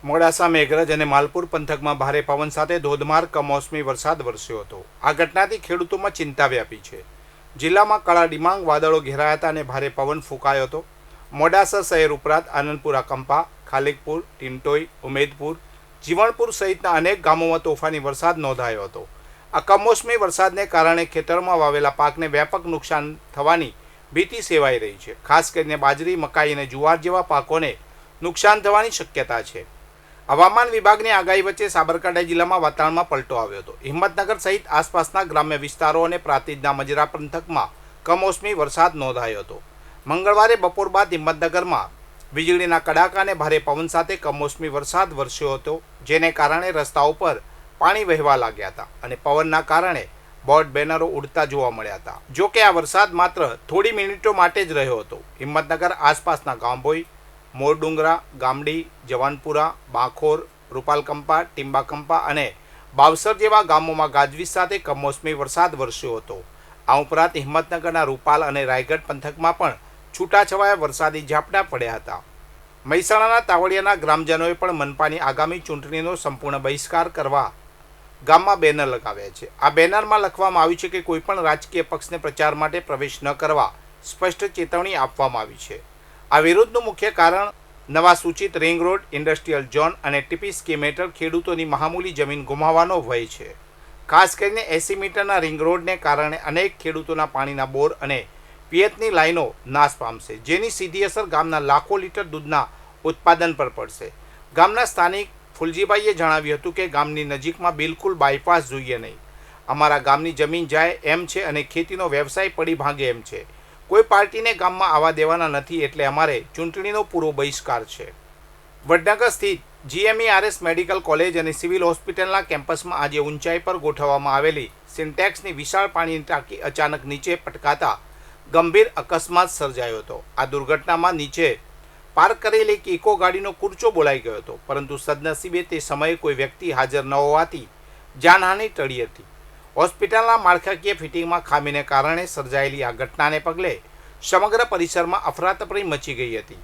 મોડાસા મેઘરજ અને માલપુર પંથકમાં ભારે પવન સાથે ધોધમાર કમોસમી વરસાદ વરસ્યો હતો। આ ઘટનાથી ખેડૂતોમાં ચિંતા વ્યાપી છે। જિલ્લામાં કળા ડિમાંગ વાદળો ઘેરાયા હતા અને ભારે પવન ફૂંકાયો હતો। મોડાસા શહેર ઉપરાંત આનંદપુરા કંપા, ખાલિકપુર, ટીમટોઈ, ઉમેદપુર, જીવણપુર સહિતના અનેક ગામોમાં તોફાની વરસાદ નોંધાયો હતો। આ કમોસમી વરસાદને કારણે ખેતરમાં વાવેલા પાકને વ્યાપક નુકસાન થવાની ભીતિ સેવાઈ રહી છે। ખાસ કરીને બાજરી, મકાઈ અને જુવાર જેવા પાકોને નુકસાન થવાની શક્યતા છે। હવામાન વિભાગની આગાહી વચ્ચે સાબરકાંઠા જિલ્લામાં વાતાવરણમાં પલટો આવ્યો હતો। હિંમતનગર સહિત આસપાસના ગ્રામ્ય વિસ્તારો અને પ્રાંતિજના મજરા પંથકમાં કમોસમી વરસાદ નોંધાયો હતો। મંગળવારે બપોર બાદ હિંમતનગરમાં વીજળીના કડાકા અને ભારે પવન સાથે કમોસમી વરસાદ વરસ્યો હતો, જેને કારણે રસ્તાઓ પર પાણી વહેવા લાગ્યા હતા અને પવનના કારણે બોર્ડ બેનરો ઉડતા જોવા મળ્યા હતા। જો કે આ વરસાદ માત્ર થોડી મિનિટો માટે જ રહ્યો હતો। હિંમતનગર આસપાસના ગાંભોઈ, મોરડુંગરા, ગામડી, જવાનપુરા, બાંખોર, રૂપાલકંપા, ટીંબાકંપા અને બાવસર જેવા ગામોમાં ગાજવીજ સાથે કમોસમી વરસાદ વરસ્યો હતો। આ ઉપરાંત હિંમતનગરના રૂપાલ અને રાયગઢ પંથકમાં પણ છૂટાછવાયા વરસાદી ઝાપટા પડ્યા હતા। મહેસાણાના તાવડિયાના ગ્રામજનોએ પણ મનપાની આગામી ચૂંટણીનો સંપૂર્ણ બહિષ્કાર કરવા ગામમાં બેનર લગાવ્યા છે। આ બેનરમાં લખવામાં આવ્યું છે કે કોઈપણ રાજકીય પક્ષને પ્રચાર માટે પ્રવેશ ન કરવા સ્પષ્ટ ચેતવણી આપવામાં આવી છે। આ વિરોધનું મુખ્ય કારણ નવા સૂચિત રિંગ રોડ, ઇન્ડસ્ટ્રીયલ ઝોન અને ટીપી સ્કીમ હેઠળ ખેડૂતોની મહામૂલી જમીન ગુમાવવાનો ભય છે। ખાસ કરીને 80 મીટરના રિંગ રોડને કારણે અનેક ખેડૂતોના પાણીના બોર અને પિયતની લાઈનો નાશ પામશે, જેની સીધી અસર ગામના લાખો લીટર દૂધના ઉત્પાદન પર પડશે। ગામના સ્થાનિક ફુલજીભાઈએ જણાવ્યું હતું કે ગામની નજીકમાં બિલકુલ બાયપાસ જોઈએ નહીં। અમારા ગામની જમીન જાય એમ છે અને ખેતીનો વ્યવસાય પડી ભાંગે એમ છે। કોઈ પાર્ટીને ગામમાં આવવા દેવાના નથી, એટલે અમારે ચૂંટણીનો પૂરો બહિષ્કાર છે। વડનગર સ્થિત GMERS મેડિકલ કોલેજ અને સિવિલ હોસ્પિટલના કેમ્પસમાં આજે ઊંચાઈ પર ગોઠવવામાં આવેલી સિન્ટેક્સની વિશાળ પાણીની ટાંકી અચાનક નીચે પટકાતા ગંભીર અકસ્માત સર્જાયો હતો। આ દુર્ઘટનામાં નીચે પાર્ક કરેલી એક ઇકો ગાડીનો કૂરચો બોલાઈ ગયો હતો, પરંતુ સદનસીબે તે સમયે કોઈ વ્યક્તિ હાજર ન હોવાથી જાનહાનિ ટળી હતી। હોસ્પિટલના માળખાકીય ફિટિંગમાં ખામીને કારણે સર્જાયેલી આ ઘટનાને પગલે સમગ્ર પરિસરમાં અફરાતફરી મચી ગઈ હતી।